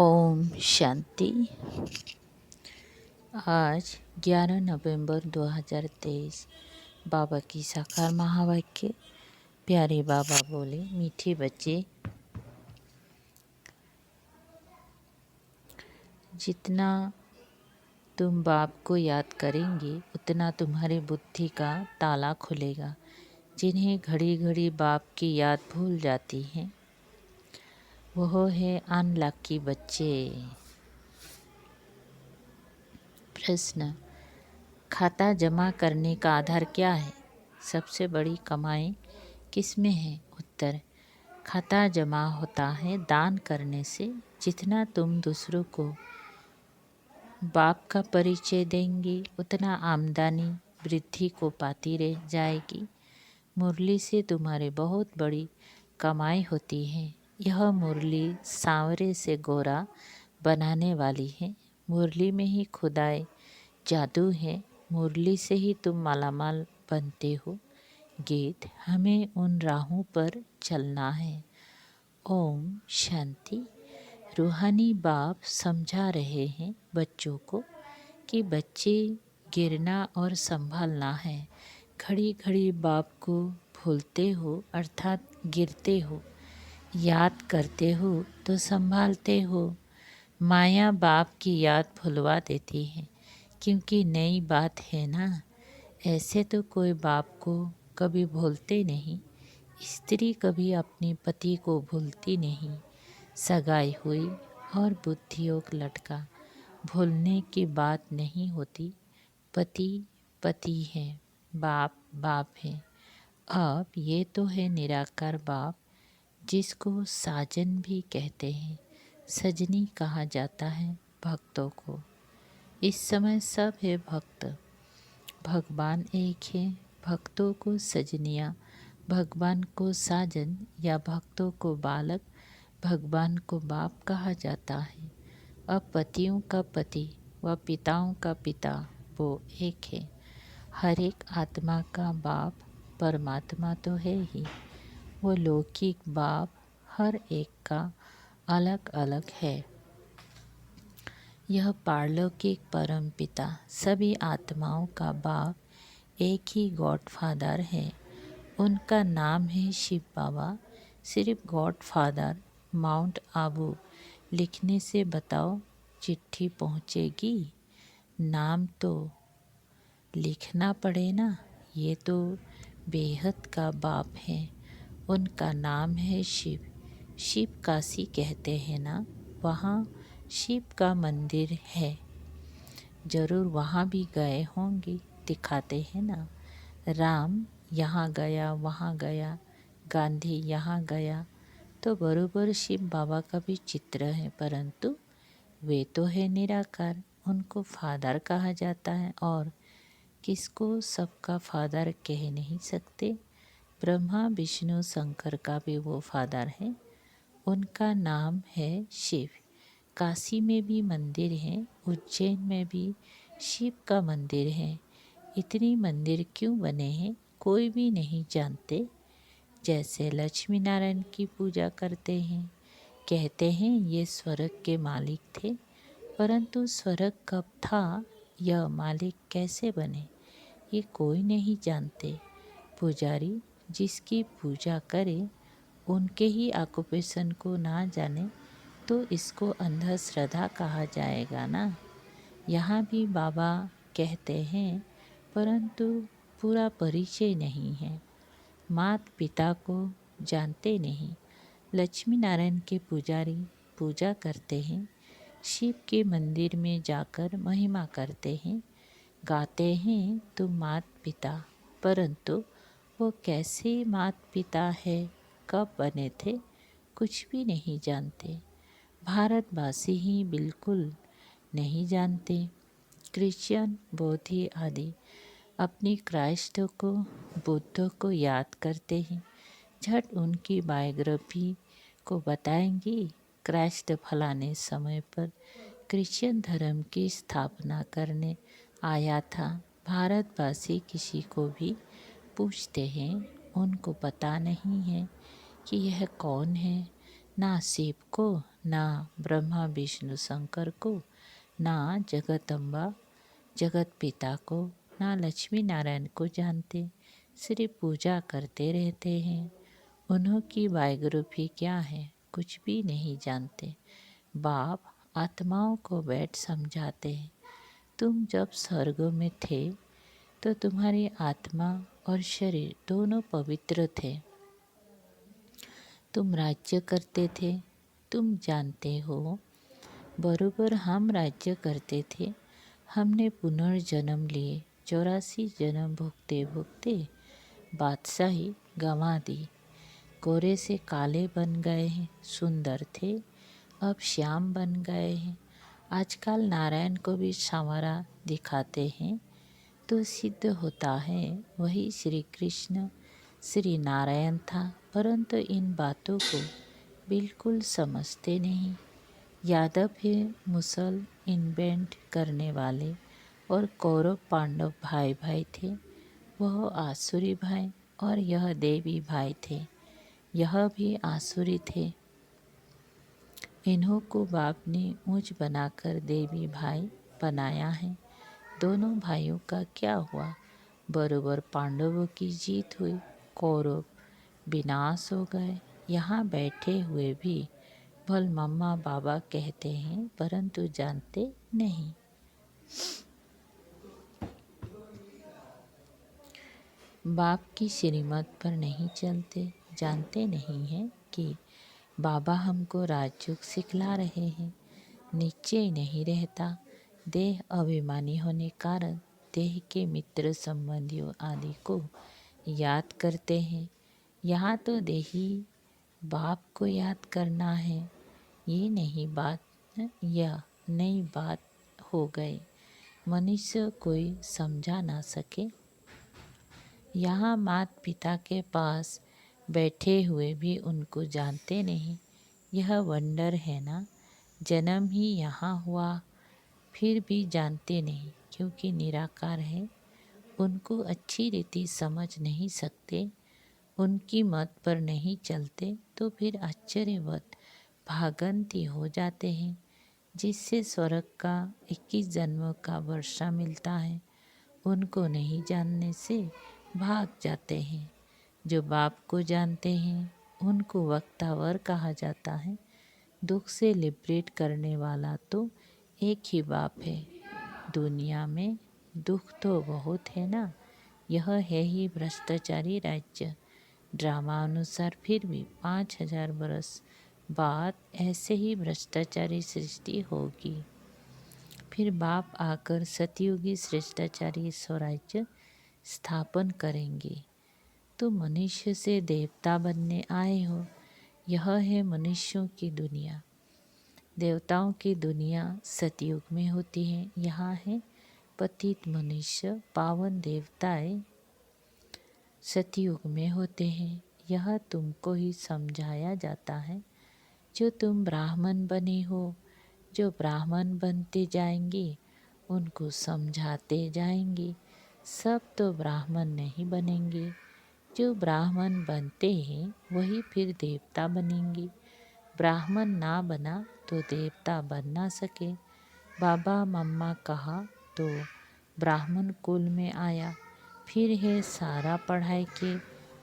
ओम शांति। आज 11 नवंबर 2023 बाबा की साकार महावाक्य। प्यारे बाबा बोले, मीठे बच्चे, जितना तुम बाप को याद करेंगे उतना तुम्हारी बुद्धि का ताला खुलेगा। जिन्हें घड़ी घड़ी बाप की याद भूल जाती है वह है अनलकी बच्चे। प्रश्न, खाता जमा करने का आधार क्या है? सबसे बड़ी कमाई किस में है? उत्तर, खाता जमा होता है दान करने से। जितना तुम दूसरों को बाप का परिचय देंगे उतना आमदनी वृद्धि को पाती रह जाएगी। मुरली से तुम्हारी बहुत बड़ी कमाई होती है। यह मुरली सांवरे से गोरा बनाने वाली है। मुरली में ही खुदाई जादू है। मुरली से ही तुम मालामाल बनते हो। गीत, हमें उन राहों पर चलना है। ओम शांति। रूहानी बाप समझा रहे हैं बच्चों को कि बच्चे गिरना और संभालना है। घड़ी घड़ी बाप को भूलते हो अर्थात गिरते हो, याद करते हो तो संभालते हो। माया बाप की याद भुलवा देती है, क्योंकि नई बात है ना। ऐसे तो कोई बाप को कभी भूलते नहीं। स्त्री कभी अपने पति को भूलती नहीं। सगाई हुई और बुद्धियोग लटका, भूलने की बात नहीं होती। पति पति है, बाप बाप है। अब ये तो है निराकार बाप, जिसको साजन भी कहते हैं। सजनी कहा जाता है भक्तों को। इस समय सब है भक्त, भगवान एक है। भक्तों को सजनिया, भगवान को साजन, या भक्तों को बालक, भगवान को बाप कहा जाता है। अब पतियों का पति व पिताओं का पिता वो एक है। हर एक आत्मा का बाप परमात्मा तो है ही। वो लौकिक बाप हर एक का अलग अलग है। यह पारलौकिक परम पिता सभी आत्माओं का बाप एक ही गॉडफादर है। उनका नाम है शिव बाबा। सिर्फ गॉडफादर माउंट आबू लिखने से बताओ चिट्ठी पहुँचेगी? नाम तो लिखना पड़े ना। ये तो बेहद का बाप है। उनका नाम है शिव। शिव काशी कहते हैं ना, वहाँ शिव का मंदिर है। जरूर वहाँ भी गए होंगे, दिखाते हैं ना। राम यहाँ गया वहाँ गया, गांधी यहाँ गया, तो बरोबर शिव बाबा का भी चित्र है। परंतु वे तो है निराकार, उनको फादर कहा जाता है। और किसको सबका फादर कह नहीं सकते। ब्रह्मा विष्णु शंकर का भी वो फादर है। उनका नाम है शिव। काशी में भी मंदिर है, उज्जैन में भी शिव का मंदिर है। इतनी मंदिर क्यों बने हैं कोई भी नहीं जानते। जैसे लक्ष्मी नारायण की पूजा करते हैं, कहते हैं ये स्वर्ग के मालिक थे। परंतु स्वर्ग कब था, यह मालिक कैसे बने, ये कोई नहीं जानते। पुजारी जिसकी पूजा करे उनके ही ऑक्यूपेशन को ना जाने तो इसको अंधश्रद्धा कहा जाएगा ना। यहाँ भी बाबा कहते हैं, परंतु पूरा परिचय नहीं है। माता पिता को जानते नहीं। लक्ष्मी नारायण के पुजारी पूजा करते हैं, शिव के मंदिर में जाकर महिमा करते हैं, गाते हैं तुम माता पिता। परंतु वो कैसे माता पिता है, कब बने थे, कुछ भी नहीं जानते। भारतवासी ही बिल्कुल नहीं जानते। क्रिश्चियन, बौद्धी आदि अपनी क्राइस्ट को, बुद्ध को याद करते हैं। झट उनकी बायोग्राफी को बताएंगी। क्राइस्ट फलाने समय पर क्रिश्चियन धर्म की स्थापना करने आया था। भारतवासी किसी को भी पूछते हैं, उनको पता नहीं है कि यह कौन है। ना शिव को, ना ब्रह्मा विष्णु शंकर को, ना जगदम्बा जगत पिता को, ना लक्ष्मी नारायण को जानते, सिर्फ पूजा करते रहते हैं। उन्हों की बायोग्राफी क्या है कुछ भी नहीं जानते। बाप आत्माओं को बैठ समझाते हैं, तुम जब स्वर्ग में थे तो तुम्हारी आत्मा और शरीर दोनों पवित्र थे। तुम राज्य करते थे, तुम जानते हो। बरोबर हम राज्य करते थे, हमने पुनर्जन्म लिए, 84 जन्म भुगते भुगते बादशाही गंवा दी। गोरे से काले बन गए हैं, सुंदर थे अब श्याम बन गए हैं। आजकल नारायण को भी संवरा दिखाते हैं तो सिद्ध होता है वही श्री कृष्ण श्री नारायण था, परंतु इन बातों को बिल्कुल समझते नहीं। यादव है मुसल इन्वेंट करने वाले, और कौरव पांडव भाई भाई थे। वह आसुरी भाई और यह देवी भाई थे, यह भी आसुरी थे। इन्हों को बाप ने ऊंच बनाकर देवी भाई बनाया है। दोनों भाइयों का क्या हुआ? बरोबर पांडवों की जीत हुई, कौरव विनाश हो गए। यहाँ बैठे हुए भी भल मम्मा बाबा कहते हैं, परंतु जानते नहीं। बाप की श्रीमत पर नहीं चलते, जानते नहीं हैं कि बाबा हमको राजयोग सिखला रहे हैं। निश्चय नहीं रहता। देह अभिमानी होने कारण देह के मित्र संबंधियों आदि को याद करते हैं। यहाँ तो देही बाप को याद करना है। ये नई बात हो गई, मनुष्य कोई समझा ना सके। यहाँ माता पिता के पास बैठे हुए भी उनको जानते नहीं। यह वंडर है ना, जन्म ही यहाँ हुआ फिर भी जानते नहीं, क्योंकि निराकार है। उनको अच्छी रीति समझ नहीं सकते, उनकी मत पर नहीं चलते तो फिर आश्चर्यवत भागंती हो जाते हैं, जिससे स्वर्ग का 21 जन्मों का वर्षा मिलता है। उनको नहीं जानने से भाग जाते हैं। जो बाप को जानते हैं उनको वक्तावर कहा जाता है। दुख से लिबरेट करने वाला तो एक ही बाप है। दुनिया में दुख तो बहुत है ना। यह है ही भ्रष्टाचारी राज्य। ड्रामा अनुसार फिर भी 5000 बरस बाद ऐसे ही भ्रष्टाचारी सृष्टि होगी। फिर बाप आकर सतयुगी श्रेष्ठाचारी स्वराज्य स्थापन करेंगे। तो मनुष्य से देवता बनने आए हो। यह है मनुष्यों की दुनिया। देवताओं की दुनिया सतयुग में होती है। यहाँ है पतित मनुष्य, पावन देवताएं सतयुग में होते हैं। यह तुमको ही समझाया जाता है। जो तुम ब्राह्मण बने हो, जो ब्राह्मण बनते जाएंगे उनको समझाते जाएंगे। सब तो ब्राह्मण नहीं बनेंगे। जो ब्राह्मण बनते हैं वही फिर देवता बनेंगे। ब्राह्मण ना बना तो देवता बन ना सके। बाबा मम्मा कहा तो ब्राह्मण कुल में आया। फिर है सारा पढ़ाई के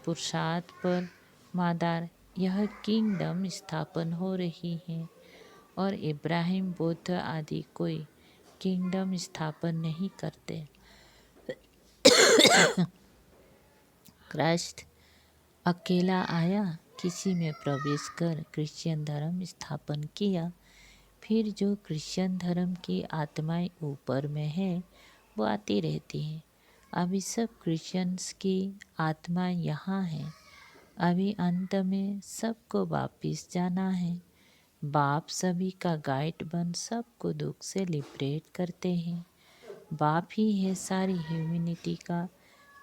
पुरुषार्थ पर मादार। यह किंगडम स्थापन हो रही है, और इब्राहिम बुद्ध आदि कोई किंगडम स्थापन नहीं करते। क्राइस्ट अकेला आया, किसी में प्रवेश कर क्रिश्चियन धर्म स्थापन किया। फिर जो क्रिश्चियन धर्म की आत्माएं ऊपर में है वो आती रहती हैं। अभी सब क्रिश्चियंस की आत्मा यहाँ है। अभी अंत में सबको वापिस जाना है। बाप सभी का गाइड बन सबको दुख से लिबरेट करते हैं। बाप ही है सारी ह्यूमैनिटी का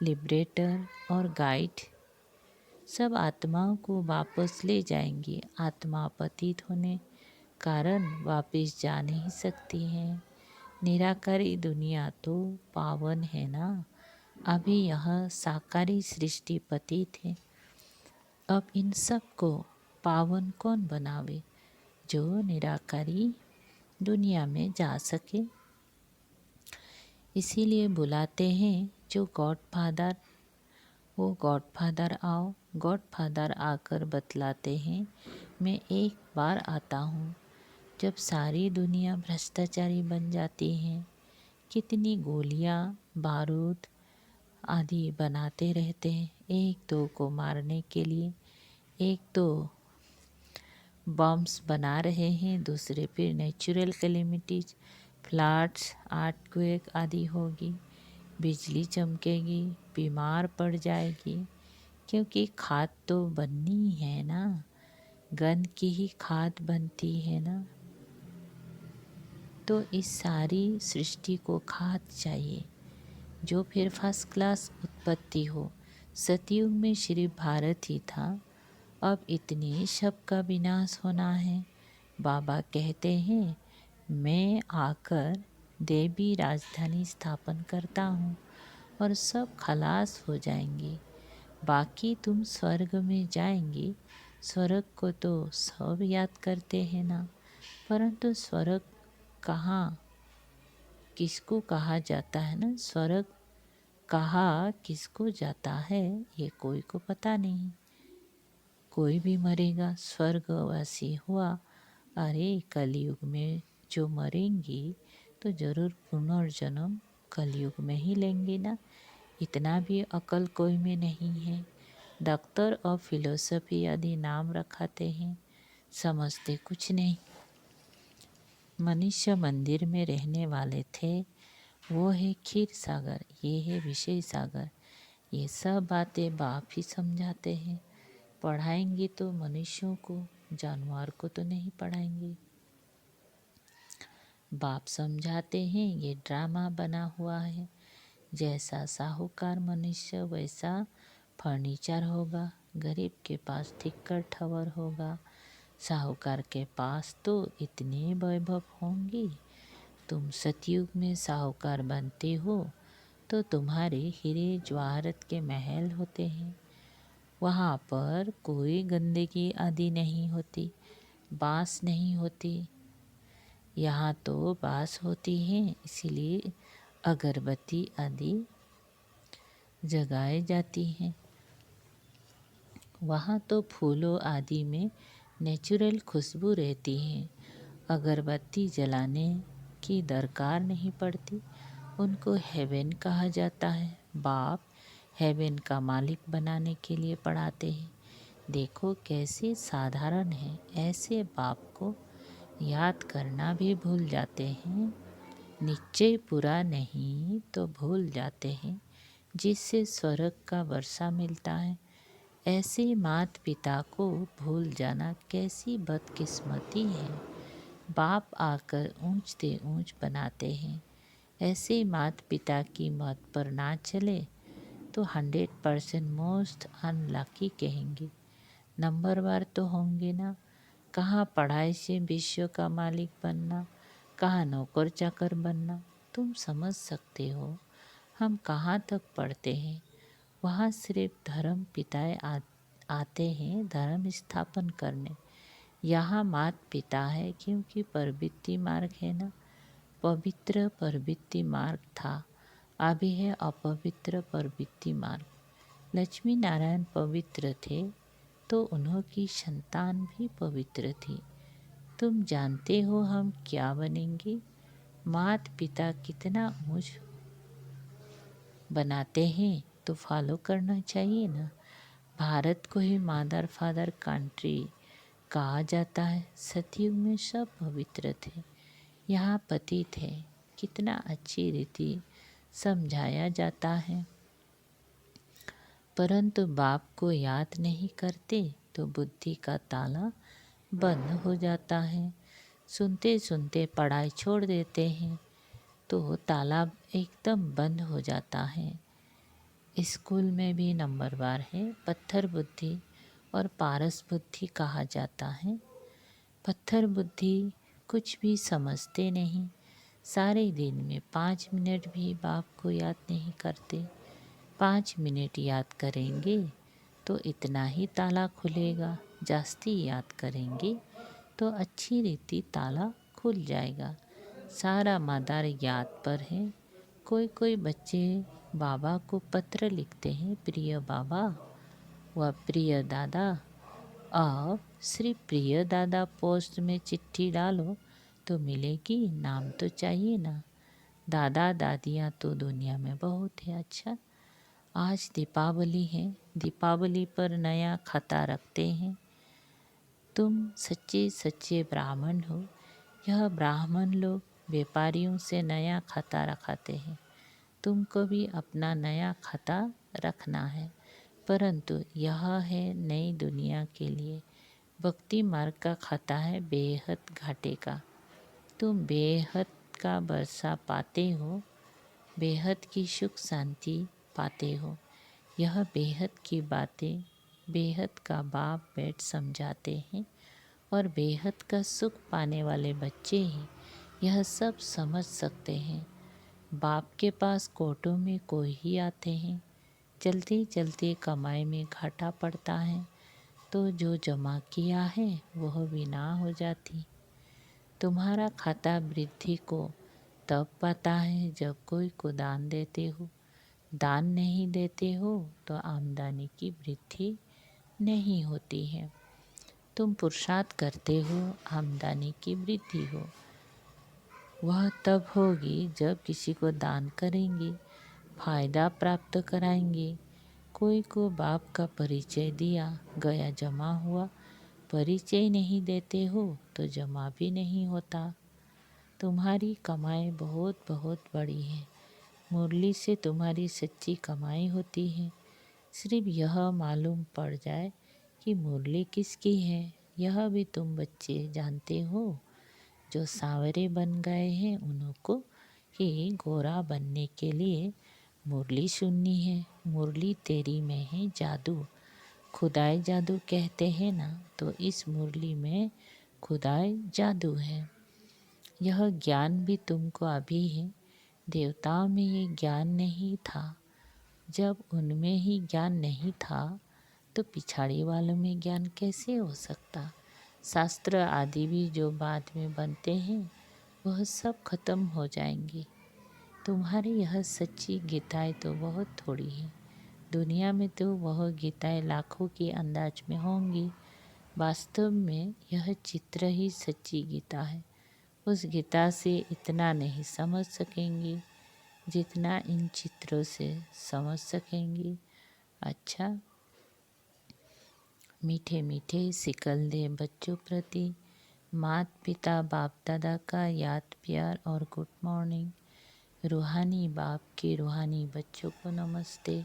लिबरेटर और गाइड। सब आत्माओं को वापस ले जाएंगे। आत्मा पतित होने कारण वापस जा नहीं सकती है। निराकारी दुनिया तो पावन है ना। अभी यह साकारी सृष्टि पतित है। अब इन सब को पावन कौन बनावे, जो निराकारी दुनिया में जा सके। इसीलिए बुलाते हैं जो गॉडफादर, वो गॉडफादर आओ। गॉडफादर आकर बतलाते हैं, मैं एक बार आता हूँ। जब सारी दुनिया भ्रष्टाचारी बन जाती है, कितनी गोलियाँ बारूद आदि बनाते रहते हैं एक दो को मारने के लिए। एक तो बम्स बना रहे हैं, दूसरे फिर नेचुरल कैलेमिटीज, फ्लड्स, अर्थक्वेक आदि होगी, बिजली चमकेगी, बीमार पड़ जाएगी, क्योंकि खाद तो बननी है ना, गंद की ही खाद बनती है ना। तो इस सारी सृष्टि को खाद चाहिए, जो फिर फर्स्ट क्लास उत्पत्ति हो। सतयुग में सिर्फ भारत ही था, अब इतने सब का विनाश होना है। बाबा कहते हैं, मैं आकर देवी राजधानी स्थापन करता हूँ और सब खलास हो जाएंगे। बाकी तुम स्वर्ग में जाएंगे। स्वर्ग को तो सब याद करते हैं ना, परंतु स्वर्ग कहाँ किसको कहा जाता है ना, स्वर्ग कहा किसको जाता है ये कोई को पता नहीं। कोई भी मरेगा, स्वर्गवासी हुआ। अरे कलयुग में जो मरेंगी तो जरूर पुनर्जन्म कलयुग में ही लेंगे ना, इतना भी अकल कोई में नहीं है। डॉक्टर और फिलोसफी आदि नाम रखाते हैं, समझते कुछ नहीं। मनुष्य मंदिर में रहने वाले थे, वो है क्षीर सागर, ये है विषय सागर। ये सब बातें बाप ही समझाते हैं। पढ़ाएंगे तो मनुष्यों को, जानवर को तो नहीं पढ़ाएंगे। बाप समझाते हैं ये ड्रामा बना हुआ है। जैसा साहूकार मनुष्य वैसा फर्नीचर होगा, गरीब के पास ठिक्कर ठवर होगा, साहूकार के पास तो इतने वैभव होंगे। तुम सतयुग में साहूकार बनते हो तो तुम्हारे हीरे जवाहरत के महल होते हैं। वहाँ पर कोई गंदगी आदि नहीं होती, बांस नहीं होती। यहाँ तो बांस होती है, इसीलिए अगरबत्ती आदि जगाई जाती हैं। वहाँ तो फूलों आदि में नेचुरल खुशबू रहती है, अगरबत्ती जलाने की दरकार नहीं पड़ती। उनको हेवन कहा जाता है। बाप हेवन का मालिक बनाने के लिए पढ़ाते हैं। देखो कैसे साधारण है, ऐसे बाप को याद करना भी भूल जाते हैं। निश्चय पूरा नहीं तो भूल जाते हैं, जिससे स्वर्ग का वर्षा मिलता है। ऐसे माता पिता को भूल जाना कैसी बदकिस्मती है। बाप आकर ऊंच से ऊंच बनाते हैं। ऐसे माता पिता की मत पर ना चले तो 100% मोस्ट अनलकी कहेंगे। नंबरवार तो होंगे ना। कहाँ पढ़ाई से विश्व का मालिक बनना, कहाँ नौकर चाकर बनना। तुम समझ सकते हो हम कहाँ तक पढ़ते हैं। वहाँ सिर्फ धर्म पिताएं आते हैं धर्म स्थापन करने। यहाँ माता पिता है, क्योंकि प्रवृत्ति मार्ग है ना। पवित्र प्रवृत्ति मार्ग था, अभी है अपवित्र प्रवृत्ति मार्ग। लक्ष्मी नारायण पवित्र थे तो उन्हों की संतान भी पवित्र थी। तुम जानते हो हम क्या बनेंगे। माता पिता कितना ऊंच बनाते हैं तो फॉलो करना चाहिए ना। भारत को ही मदर फादर कंट्री कहा जाता है। सतयुग में सब पवित्र थे, यहाँ पति थे। कितना अच्छी रीति समझाया जाता है, परंतु बाप को याद नहीं करते तो बुद्धि का ताला बंद हो जाता है। सुनते सुनते पढ़ाई छोड़ देते हैं तो ताला एकदम बंद हो जाता है। स्कूल में भी नंबरवार है। पत्थर बुद्धि और पारस बुद्धि कहा जाता है। पत्थर बुद्धि कुछ भी समझते नहीं, सारे दिन में 5 मिनट भी बाप को याद नहीं करते। 5 मिनट याद करेंगे तो इतना ही ताला खुलेगा, जास्ती याद करेंगे तो अच्छी रीति ताला खुल जाएगा। सारा मदार याद पर है। कोई कोई बच्चे बाबा को पत्र लिखते हैं, प्रिय बाबा व प्रिय दादा। अब श्री प्रिय दादा पोस्ट में चिट्ठी डालो तो मिलेगी, नाम तो चाहिए ना। दादा दादियाँ तो दुनिया में बहुत है। अच्छा, आज दीपावली है, दीपावली पर नया खाता रखते हैं। तुम सच्चे सच्चे ब्राह्मण हो। यह ब्राह्मण लोग व्यापारियों से नया खाता रखाते हैं। तुमको भी अपना नया खाता रखना है, परंतु यह है नई दुनिया के लिए। भक्ति मार्ग का खाता है बेहद घाटे का। तुम बेहद का बरसा पाते हो, बेहद की सुख शांति पाते हो। यह बेहद की बातें बेहद का बाप बैठ समझाते हैं और बेहद का सुख पाने वाले बच्चे ही यह सब समझ सकते हैं। बाप के पास कोटों में कोई ही आते हैं। चलते चलते कमाई में घाटा पड़ता है तो जो जमा किया है वह विना हो जाती। तुम्हारा खाता वृद्धि को तब पाता है जब कोई को दान देते हो। दान नहीं देते हो तो आमदनी की वृद्धि नहीं होती है। तुम पुरुषार्थ करते हो, आमदनी की वृद्धि हो। वह तब होगी जब किसी को दान करेंगे, फायदा प्राप्त कराएंगे। कोई को बाप का परिचय दिया गया, जमा हुआ। परिचय नहीं देते हो तो जमा भी नहीं होता। तुम्हारी कमाई बहुत बहुत बड़ी है। मुरली से तुम्हारी सच्ची कमाई होती है। सिर्फ यह मालूम पड़ जाए कि मुरली किसकी है, यह भी तुम बच्चे जानते हो। जो सांवरे बन गए हैं उनको ही गोरा बनने के लिए मुरली सुननी है। मुरली तेरी में है जादू, खुदाई जादू कहते हैं ना, तो इस मुरली में खुदाई जादू है। यह ज्ञान भी तुमको अभी है। देवताओं में ये ज्ञान नहीं था। जब उनमें ही ज्ञान नहीं था तो पिछाड़ी वालों में ज्ञान कैसे हो सकता। शास्त्र आदि भी जो बाद में बनते हैं वह सब खत्म हो जाएंगे। तुम्हारी यह सच्ची गीताएं तो बहुत थोड़ी है। दुनिया में तो वह गीताएं लाखों के अंदाज में होंगी। वास्तव में यह चित्र ही सच्ची गीता है। उस गीता से इतना नहीं समझ सकेंगे जितना इन चित्रों से समझ सकेंगे। अच्छा, मीठे मीठे सिकल दे बच्चों प्रति मात पिता बाप दादा का याद प्यार और गुड मॉर्निंग। रूहानी बाप के रूहानी बच्चों को नमस्ते।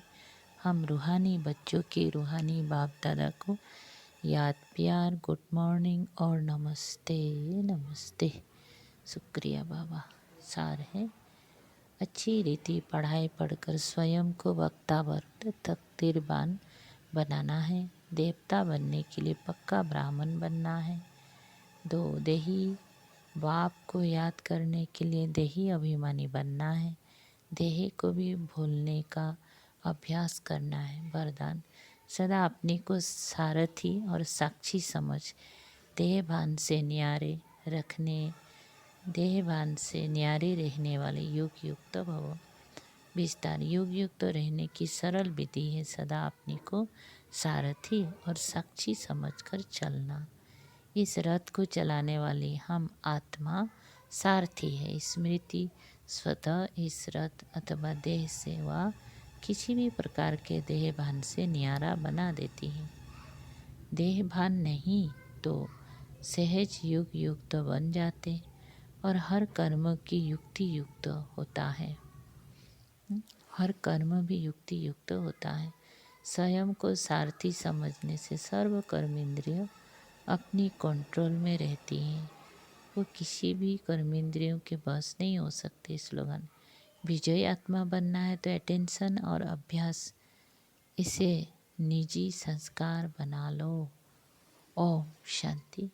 हम रूहानी बच्चों के रूहानी बाप दादा को याद प्यार, गुड मॉर्निंग और नमस्ते नमस्ते। शुक्रिया बाबा। सार है, अच्छी रीति पढ़ाई पढ़कर स्वयं को वक्तावर तकदीरबान बनाना है। देवता बनने के लिए पक्का ब्राह्मण बनना है। दो देही बाप को याद करने के लिए देही अभिमानी बनना है। देही को भी भूलने का अभ्यास करना है। वरदान, सदा अपने को सारथी और साक्षी समझ देह भान से न्यारे रखने, देह भान से न्यारे रहने वाले युग युक्त भव। विस्तार, युग युक्त रहने की सरल विधि है सदा अपने को सारथी और साक्षी समझकर चलना। इस रथ को चलाने वाली हम आत्मा सारथी है। स्मृति स्वतः इस रथ अथवा देह से व किसी भी प्रकार के देह भान से न्यारा बना देती है। देह भान नहीं तो सहज युग युक्त बन जाते और हर कर्म की युक्ति युक्त होता है। हर कर्म भी युक्ति युक्त होता है। स्वयं को सारथी समझने से सर्व कर्मेंद्रिय अपनी कंट्रोल में रहती हैं। वो किसी भी कर्मेंद्रियों के बस नहीं हो सकते। स्लोगन, विजयी आत्मा बनना है तो अटेंशन और अभ्यास इसे निजी संस्कार बना लो। ओम शांति।